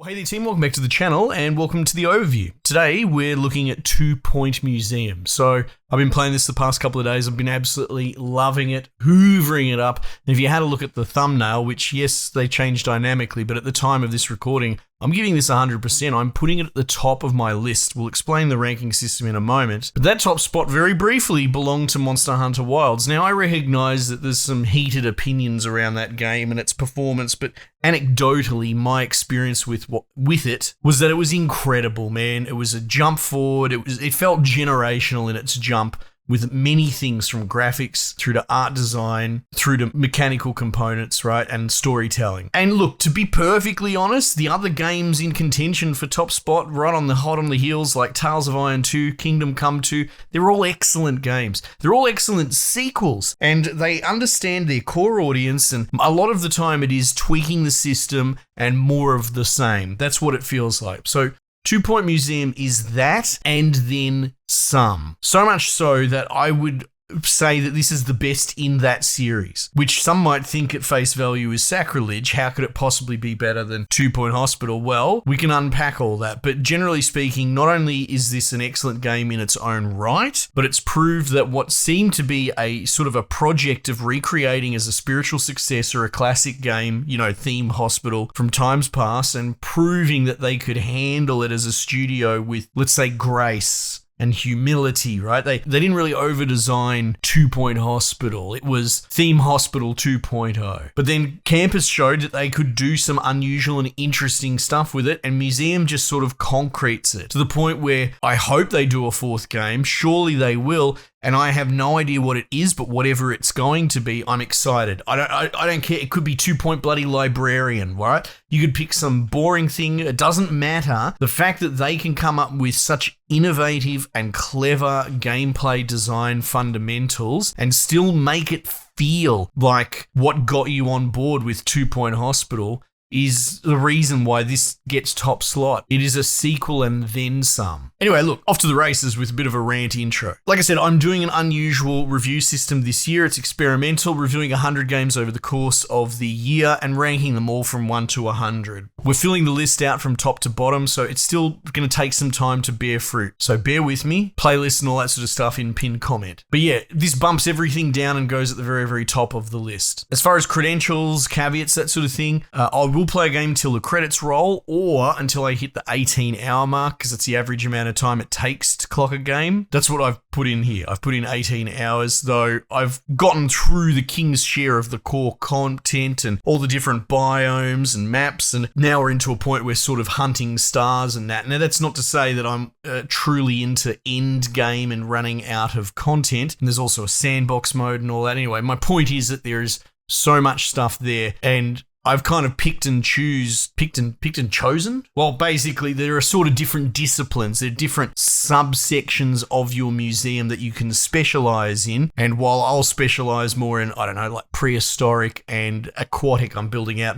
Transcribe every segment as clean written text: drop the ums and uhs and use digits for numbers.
Hey there team, welcome back to the channel and welcome to the overview. Today we're looking at 2 Point Museum. So I've been playing this the past couple of days, I've been absolutely loving it, hoovering it up. And if you had a look at the thumbnail, which yes, they changed dynamically, but at the time of this recording, I'm giving this 100%. I'm putting it at the top of my list. We'll explain the ranking system in a moment. But that top spot very briefly belonged to Monster Hunter Wilds. Now I recognize that there's some heated opinions around that game and its performance, but anecdotally, my experience with it was that it was incredible, man. It was a jump forward. It felt generational in its jump, with many things from graphics through to art design, through to mechanical components, right, and storytelling. And look, to be perfectly honest, the other games in contention for top spot, right on the hot on the heels, like Tales of Iron 2, Kingdom Come 2, they're all excellent games. They're all excellent sequels, and they understand their core audience, and a lot of the time it is tweaking the system and more of the same. That's what it feels like. So 2 Point Museum is that, and then some. So much so that I would say that this is the best in that series, which some might think at face value is sacrilege. How could it possibly be better than 2 Point Hospital? Well, we can unpack all that, but generally speaking, not only is this an excellent game in its own right, but it's proved that what seemed to be a sort of a project of recreating as a spiritual successor a classic game, Theme Hospital from times past, and proving that they could handle it as a studio with, let's say, grace and humility, right? They didn't really over-design 2 Point Hospital. It was Theme Hospital 2.0. But then Campus showed that they could do some unusual and interesting stuff with it, and Museum just sort of concretes it to the point where I hope they do a fourth game. Surely they will. And I have no idea what it is, but whatever it's going to be, I'm excited. I don't care. It could be 2 Point bloody Librarian, right? You could pick some boring thing. It doesn't matter. The fact that they can come up with such innovative and clever gameplay design fundamentals and still make it feel like what got you on board with 2 Point Hospital is the reason why this gets top slot. It is a sequel and then some. Anyway, look, off to the races with a bit of a rant intro. Like I said, I'm doing an unusual review system this year. It's experimental, reviewing 100 games over the course of the year and ranking them all from 1 to 100. We're filling the list out from top to bottom, so it's still going to take some time to bear fruit. So bear with me, playlist and all that sort of stuff in pinned comment. But yeah, this bumps everything down and goes at the very, very top of the list. As far as credentials, caveats, that sort of thing, I will play a game till the credits roll or until I hit the 18-hour mark, because it's the average amount of time it takes to clock a game. That's what I've put in here. I've put in 18 hours, though I've gotten through the king's share of the core content and all the different biomes and maps, and now we're into a point where sort of hunting stars and that. Now, that's not to say that I'm truly into end game and running out of content, and there's also a sandbox mode and all that. Anyway, my point is that there is so much stuff there, and I've kind of picked and chosen. Well, basically, there are sort of different disciplines. There are different subsections of your museum that you can specialize in. And while I'll specialize more in, like prehistoric and aquatic, I'm building out,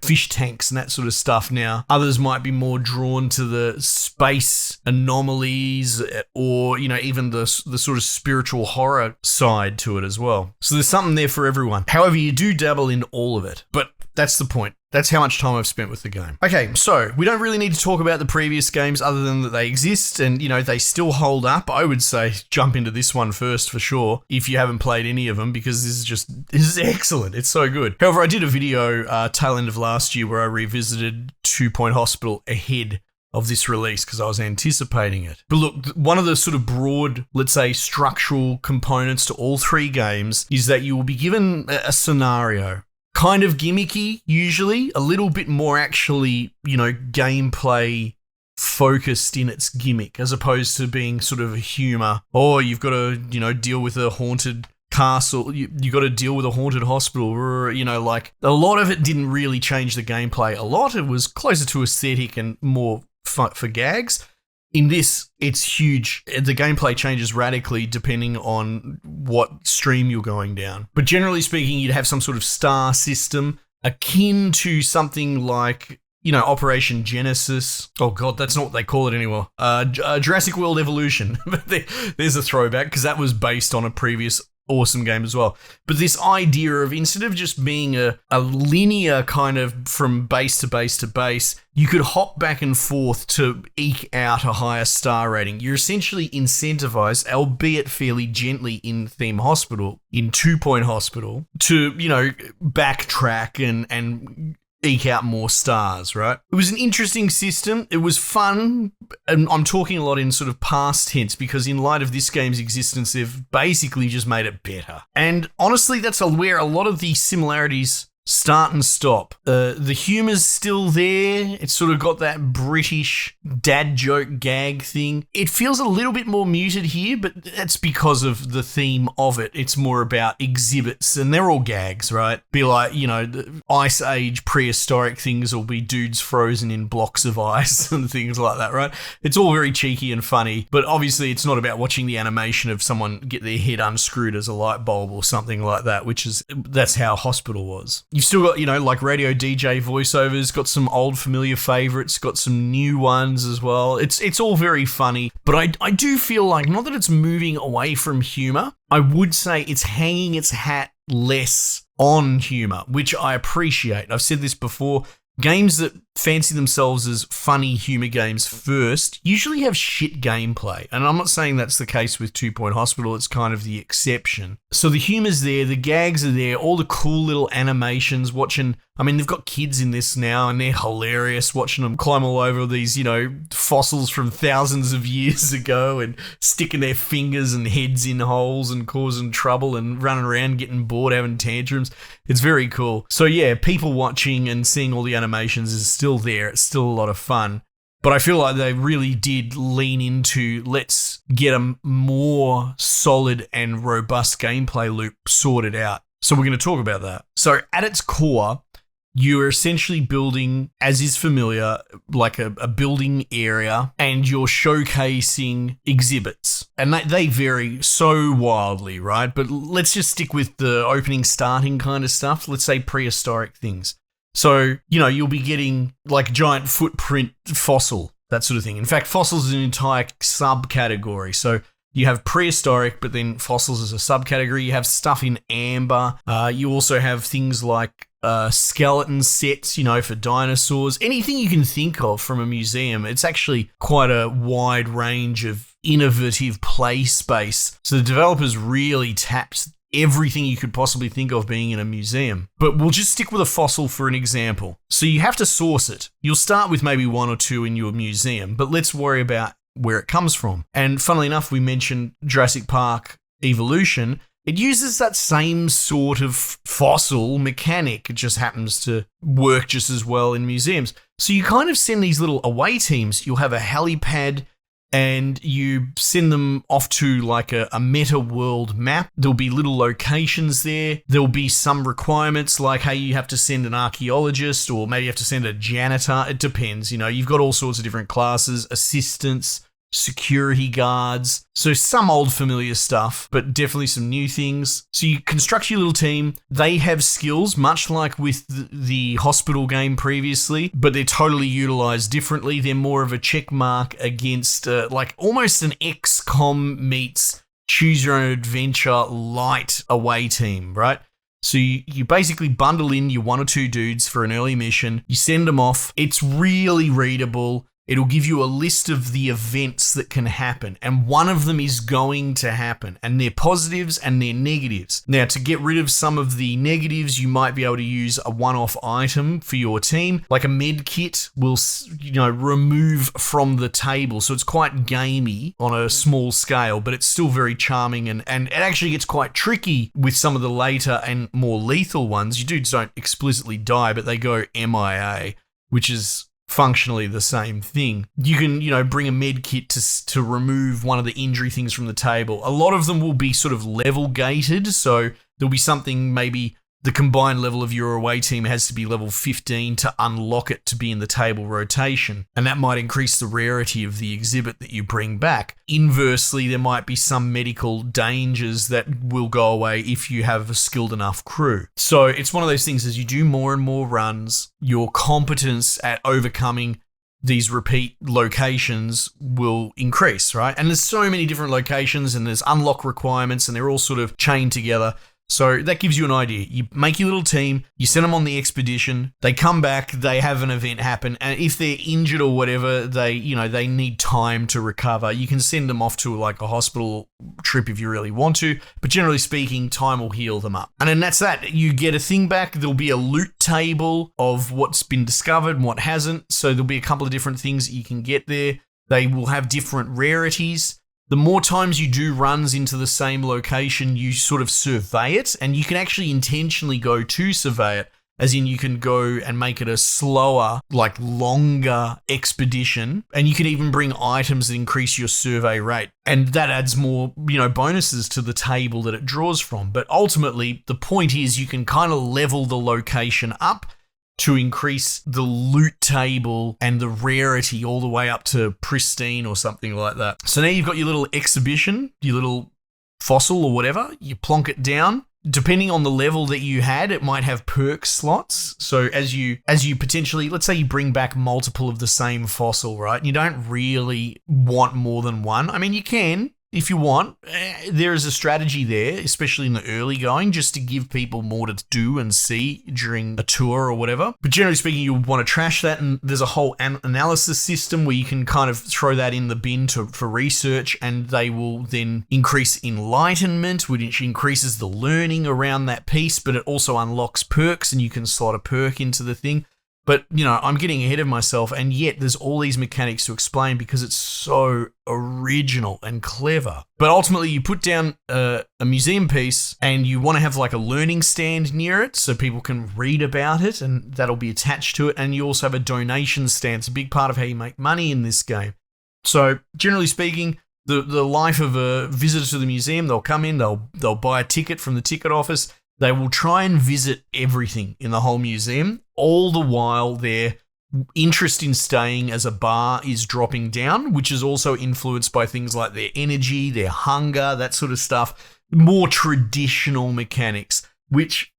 fish tanks and that sort of stuff now. Others might be more drawn to the space anomalies or, even the sort of spiritual horror side to it as well. So there's something there for everyone. However, you do dabble in all of it. But that's the point. That's how much time I've spent with the game. Okay, so we don't really need to talk about the previous games other than that they exist and, they still hold up. I would say jump into this one first for sure if you haven't played any of them, because this is excellent. It's so good. However, I did a video tail end of last year where I revisited 2 Point Hospital ahead of this release because I was anticipating it. But look, one of the sort of broad, let's say, structural components to all three games is that you will be given a scenario. Kind of gimmicky, usually, a little bit more actually, gameplay focused in its gimmick, as opposed to being sort of a humor. Oh, you've got to, deal with a haunted castle, you got to deal with a haunted hospital, like a lot of it didn't really change the gameplay. A lot, it was closer to aesthetic and more for gags. In this, it's huge. The gameplay changes radically depending on what stream you're going down. But generally speaking, you'd have some sort of star system akin to something like, Operation Genesis. Oh God, that's not what they call it anymore. Jurassic World Evolution. There's a throwback because that was based on a previous awesome game as well. But this idea of instead of just being a linear kind of from base to base to base, you could hop back and forth to eke out a higher star rating. You're essentially incentivized, albeit fairly gently in Theme Hospital, in 2 Point Hospital, to, backtrack and eke out more stars, right? It was an interesting system. It was fun. And I'm talking a lot in sort of past tense because in light of this game's existence, they've basically just made it better. And honestly, that's where a lot of the similarities start and stop. The humor's still there. It's sort of got that British dad joke gag thing. It feels a little bit more muted here, but that's because of the theme of it. It's more about exhibits, and they're all gags, right? Be like, the Ice Age prehistoric things will be dudes frozen in blocks of ice and things like that, right? It's all very cheeky and funny, but obviously it's not about watching the animation of someone get their head unscrewed as a light bulb or something like that, that's how Hospital was. You've still got, like radio DJ voiceovers, got some old familiar favorites, got some new ones as well. It's all very funny, but I do feel like, not that it's moving away from humor, I would say it's hanging its hat less on humor, which I appreciate. I've said this before. Games that fancy themselves as funny humor games first usually have shit gameplay. And I'm not saying that's the case with 2 Point Hospital, it's kind of the exception. So the humor's there, the gags are there, all the cool little animations, they've got kids in this now and they're hilarious watching them climb all over these, fossils from thousands of years ago and sticking their fingers and heads in holes and causing trouble and running around getting bored, having tantrums. It's very cool. So yeah, people watching and seeing all the animations is still there. It's still a lot of fun. But I feel like they really did lean into, let's get a more solid and robust gameplay loop sorted out. So we're going to talk about that. So at its core, you're essentially building, as is familiar, like a building area, and you're showcasing exhibits. And they vary so wildly, right? But let's just stick with the opening, starting kind of stuff. Let's say prehistoric things. So, you'll be getting like giant footprint fossil, that sort of thing. In fact, fossils is an entire subcategory. So you have prehistoric, but then fossils as a subcategory. You have stuff in amber. You also have things like skeleton sets, for dinosaurs. Anything you can think of from a museum. It's actually quite a wide range of innovative play space. So the developers really tapped everything you could possibly think of being in a museum. But we'll just stick with a fossil for an example. So you have to source it. You'll start with maybe 1 or 2 in your museum, but let's worry about where it comes from. And funnily enough, we mentioned Jurassic Park Evolution. It uses that same sort of fossil mechanic. It just happens to work just as well in museums. So you kind of send these little away teams. You'll have a helipad, and you send them off to like a meta world map. There'll be little locations there. There'll be some requirements like, hey, you have to send an archaeologist, or maybe you have to send a janitor. It depends. You've got all sorts of different classes, assistants, security guards. So some old familiar stuff, but definitely some new things. So you construct your little team. They have skills, much like with the hospital game previously, but they're totally utilized differently. They're more of a check mark against like almost an XCOM meets choose your own adventure light away team, right? So you basically bundle in your 1 or 2 dudes for an early mission. You send them off. It's really readable. It'll give you a list of the events that can happen, and one of them is going to happen, and they're positives and they're negatives. Now, to get rid of some of the negatives, you might be able to use a one-off item for your team, like a med kit will, remove from the table. So it's quite gamey on a small scale, but it's still very charming, and it actually gets quite tricky with some of the later and more lethal ones. You dudes don't explicitly die, but they go MIA, which is functionally the same thing. You can, bring a med kit to remove one of the injury things from the table. A lot of them will be sort of level gated, so there'll be something, maybe the combined level of your away team has to be level 15 to unlock it to be in the table rotation, and that might increase the rarity of the exhibit that you bring back. Inversely, there might be some medical dangers that will go away if you have a skilled enough crew. So it's one of those things, as you do more and more runs, your competence at overcoming these repeat locations will increase, right? And there's so many different locations and there's unlock requirements and they're all sort of chained together. So that gives you an idea. You make your little team, you send them on the expedition, they come back, they have an event happen, and if they're injured or whatever, they need time to recover. You can send them off to like a hospital trip if you really want to, but generally speaking, time will heal them up. And then that's that. You get a thing back, there'll be a loot table of what's been discovered and what hasn't, so there'll be a couple of different things that you can get there. They will have different rarities. The more times you do runs into the same location, you sort of survey it, and you can actually intentionally go to survey it, as in you can go and make it a slower, like longer expedition, and you can even bring items that increase your survey rate. And that adds more, bonuses to the table that it draws from. But ultimately, the point is you can kind of level the location up to increase the loot table and the rarity all the way up to pristine or something like that. So now you've got your little exhibition, your little fossil or whatever, you plonk it down. Depending on the level that you had, it might have perk slots. So as you potentially, let's say you bring back multiple of the same fossil, right? And you don't really want more than one. I mean, you can, if you want. There is a strategy there, especially in the early going, just to give people more to do and see during a tour or whatever. But generally speaking, you want to trash that, and there's a whole analysis system where you can kind of throw that in the bin for research, and they will then increase enlightenment, which increases the learning around that piece, but it also unlocks perks, and you can slot a perk into the thing. But, I'm getting ahead of myself, and yet there's all these mechanics to explain because it's so original and clever. But ultimately, you put down a museum piece and you want to have like a learning stand near it so people can read about it, and that'll be attached to it. And you also have a donation stand. It's a big part of how you make money in this game. So generally speaking, the life of a visitor to the museum, they'll come in, they'll buy a ticket from the ticket office. They will try and visit everything in the whole museum, all the while their interest in staying as a bar is dropping down, which is also influenced by things like their energy, their hunger, that sort of stuff. More traditional mechanics, which,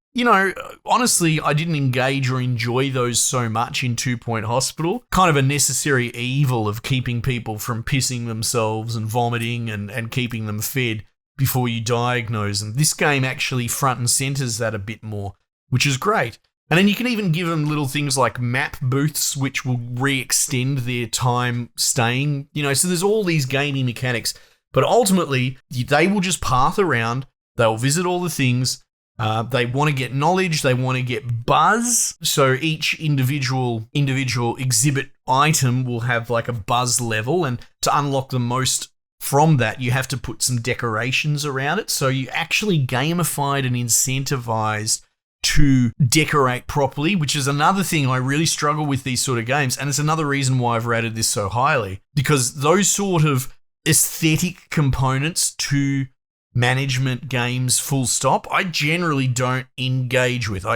honestly, I didn't engage or enjoy those so much in 2 Point Hospital. Kind of a necessary evil of keeping people from pissing themselves and vomiting and keeping them fed before you diagnose them. This game actually front and centers that a bit more, which is great. And then you can even give them little things like map booths, which will re-extend their time staying, so there's all these gaming mechanics. But ultimately, they will just path around, they'll visit all the things, they want to get knowledge, they want to get buzz. So each individual exhibit item will have like a buzz level, and to unlock the most from that, you have to put some decorations around it. So you actually gamified and incentivized to decorate properly, which is another thing I really struggle with these sort of games. And it's another reason why I've rated this so highly, because those sort of aesthetic components to management games full stop, I generally don't engage with.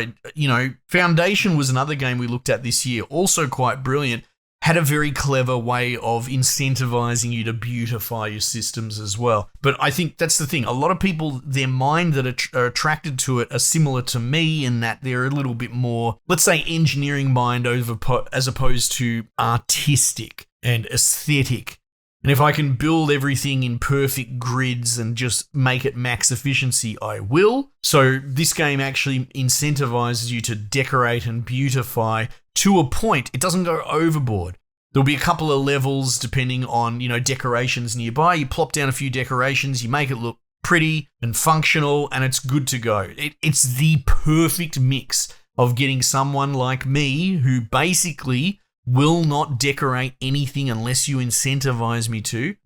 Foundation was another game we looked at this year, also quite brilliant. Had a very clever way of incentivizing you to beautify your systems as well. But I think that's the thing. A lot of people, their mind that are attracted to it are similar to me in that they're a little bit more, let's say, engineering mind as opposed to artistic and aesthetic. And if I can build everything in perfect grids and just make it max efficiency, I will. So this game actually incentivizes you to decorate and beautify to a point. It doesn't go overboard. There'll be a couple of levels depending on, decorations nearby. You plop down a few decorations, you make it look pretty and functional, and it's good to go. It's the perfect mix of getting someone like me who basically will not decorate anything unless you incentivize me to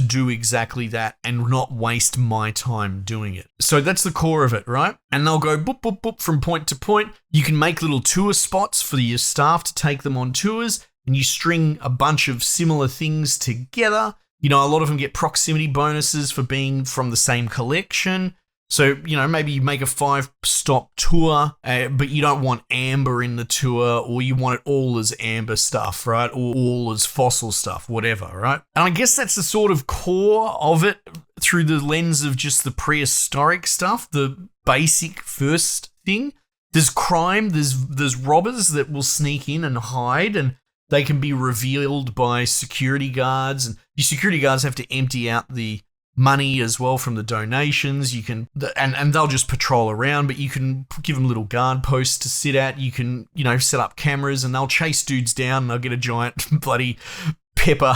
do exactly that and not waste my time doing it. So that's the core of it, right? And they'll go boop, boop, boop from point to point. You can make little tour spots for your staff to take them on tours, and you string a bunch of similar things together. A lot of them get proximity bonuses for being from the same collection. So, maybe you make a 5-stop tour, but you don't want amber in the tour, or you want it all as amber stuff, right? Or all as fossil stuff, whatever, right? And I guess that's the sort of core of it through the lens of just the prehistoric stuff, the basic first thing. There's crime, there's robbers that will sneak in and hide, and They can be revealed by security guards, and your security guards have to empty out the money as well from the donations. You can, and they'll just patrol around, but you can give them little guard posts to sit at. You can, set up cameras, and they'll chase dudes down, and they'll get a giant bloody pepper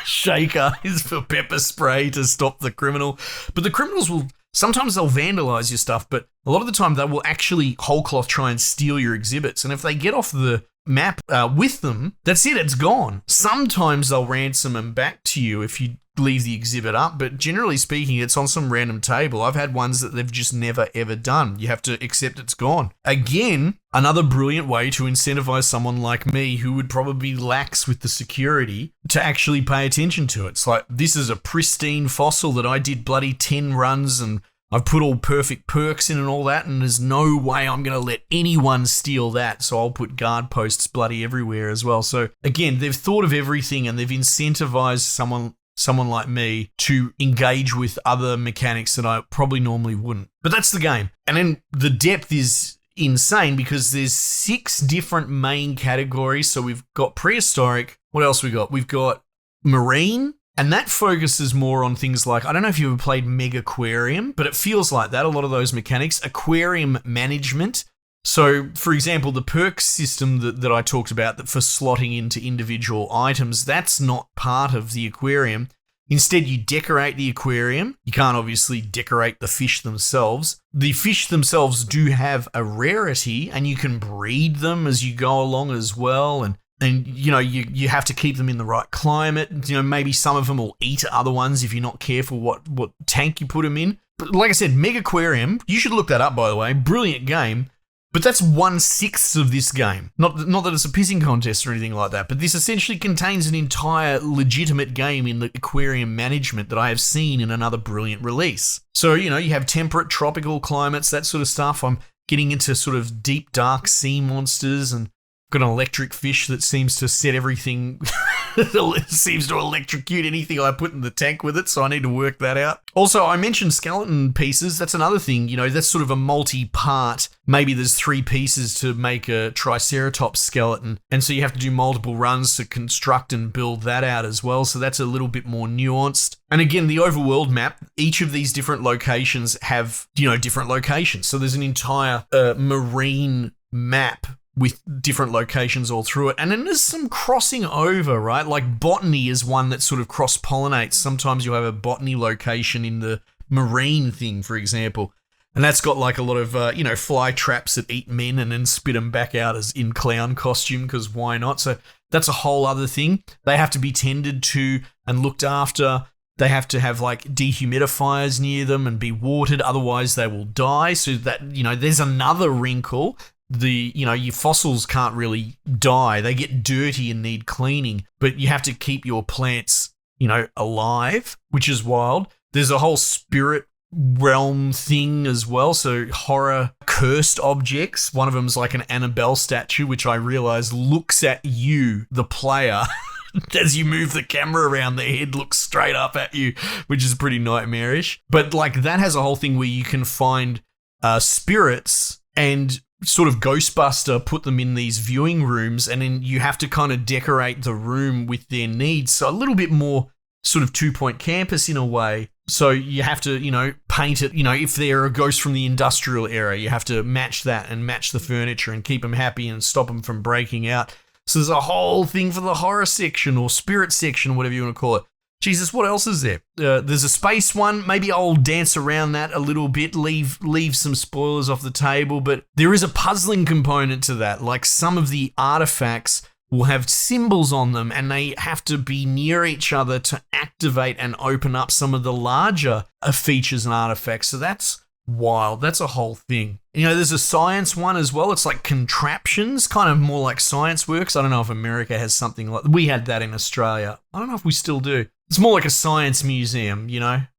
shaker for pepper spray to stop the criminal. But the criminals sometimes they'll vandalize your stuff, but a lot of the time they will actually whole cloth try and steal your exhibits. And if they get off the map with them, that's it, it's gone. Sometimes they'll ransom them back to you if you leave the exhibit up, but generally speaking, it's on some random table. I've had ones that they've just never ever done. You have to accept it's gone. Again, another brilliant way to incentivize someone like me who would probably be lax with the security to actually pay attention to it. It's like, this is a pristine fossil that I did bloody 10 runs and I've put all perfect perks in and all that, and there's no way I'm going to let anyone steal that, so I'll put guard posts bloody everywhere as well. So again, they've thought of everything, and they've incentivized someone like me to engage with other mechanics that I probably normally wouldn't. But that's the game. And then the depth is insane because there's 6 different main categories. So we've got prehistoric. What else we got? We've got marine. And that focuses more on things like, I don't know if you ever played Megaquarium, but it feels like that, a lot of those mechanics. Aquarium management. So, for example, the perk system that I talked about that for slotting into individual items, that's not part of the aquarium. Instead, you decorate the aquarium. You can't obviously decorate the fish themselves. The fish themselves do have a rarity, and you can breed them as you go along as well. And you have to keep them in the right climate. Maybe some of them will eat other ones if you're not careful what tank you put them in. But like I said, Megaquarium, you should look that up, by the way. Brilliant game. But that's 1/6 of this game. Not that it's a pissing contest or anything like that, but this essentially contains an entire legitimate game in the aquarium management that I have seen in another brilliant release. So, you have temperate, tropical climates, that sort of stuff. I'm getting into sort of deep, dark sea monsters, and got an electric fish that seems to set everything, seems to electrocute anything I put in the tank with it, so I need to work that out. Also, I mentioned skeleton pieces. That's another thing, that's sort of a multi-part. Maybe there's 3 pieces to make a Triceratops skeleton, and so you have to do multiple runs to construct and build that out as well, so that's a little bit more nuanced. And again, the overworld map, each of these different locations have, different locations. So there's an entire marine map with different locations all through it. And then there's some crossing over, right? Like botany is one that sort of cross-pollinates. Sometimes you'll have a botany location in the marine thing, for example. And that's got like a lot of, fly traps that eat men and then spit them back out as in clown costume, because why not? So that's a whole other thing. They have to be tended to and looked after. They have to have like dehumidifiers near them and be watered, otherwise they will die. So that, there's another wrinkle. Your fossils can't really die. They get dirty and need cleaning, but you have to keep your plants, alive, which is wild. There's a whole spirit realm thing as well. So horror cursed objects. One of them is like an Annabelle statue, which I realize looks at you, the player, as you move the camera around. Their head looks straight up at you, which is pretty nightmarish. But like that has a whole thing where you can find spirits and sort of Ghostbuster put them in these viewing rooms, and then you have to kind of decorate the room with their needs. So a little bit more sort of 2 Point Campus in a way. So you have to, paint it, if they're a ghost from the industrial era, you have to match that and match the furniture and keep them happy and stop them from breaking out. So there's a whole thing for the horror section or spirit section, whatever you want to call it. Jesus, what else is there? There's a space one. Maybe I'll dance around that a little bit, leave some spoilers off the table, but there is a puzzling component to that. Like some of the artifacts will have symbols on them, and they have to be near each other to activate and open up some of the larger features and artifacts. So that's wild. That's a whole thing. There's a science one as well. It's like contraptions, kind of more like Science Works. I don't know if America has something like, we had that in Australia. I don't know if we still do. It's more like a science museum,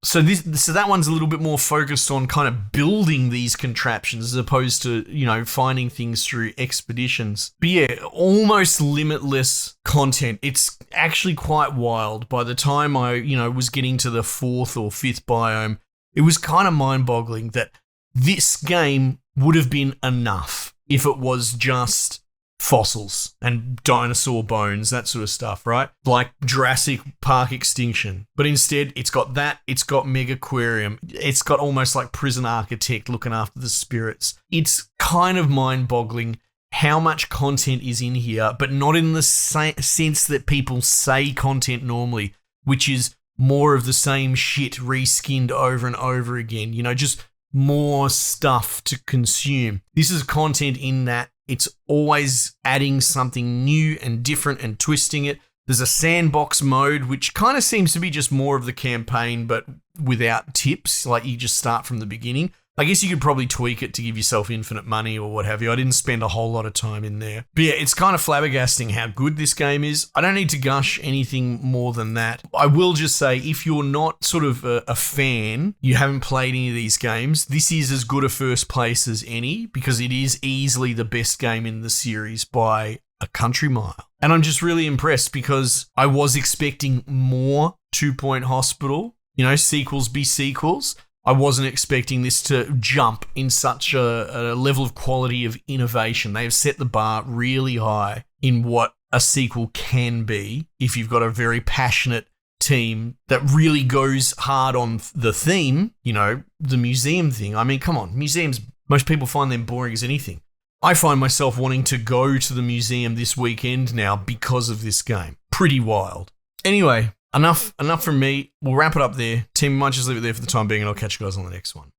So that one's a little bit more focused on kind of building these contraptions as opposed to, finding things through expeditions. But yeah, almost limitless content. It's actually quite wild. By the time I, was getting to the 4th or 5th biome, it was kind of mind-boggling that this game would have been enough if it was just fossils and dinosaur bones, that sort of stuff, right? Like Jurassic Park Extinction. But instead, it's got that, it's got Megaquarium, it's got almost like Prison Architect looking after the spirits. It's kind of mind-boggling how much content is in here, but not in the sense that people say content normally, which is more of the same shit reskinned over and over again. You know, just more stuff to consume. This is content in that it's always adding something new and different and twisting it. There's a sandbox mode, which kind of seems to be just more of the campaign, but without tips. Like you just start from the beginning. I guess you could probably tweak it to give yourself infinite money or what have you. I didn't spend a whole lot of time in there. But yeah, it's kind of flabbergasting how good this game is. I don't need to gush anything more than that. I will just say, if you're not sort of a fan, you haven't played any of these games, this is as good a first place as any, because it is easily the best game in the series by a country mile. And I'm just really impressed because I was expecting more 2 Point Hospital, you know, sequels be sequels. I wasn't expecting this to jump in such a level of quality of innovation. They have set the bar really high in what a sequel can be if you've got a very passionate team that really goes hard on the theme, you know, the museum thing. I mean, come on, museums, most people find them boring as anything. I find myself wanting to go to the museum this weekend now because of this game. Pretty wild. Anyway, Enough from me. We'll wrap it up there. Team, we might just leave it there for the time being, and I'll catch you guys on the next one.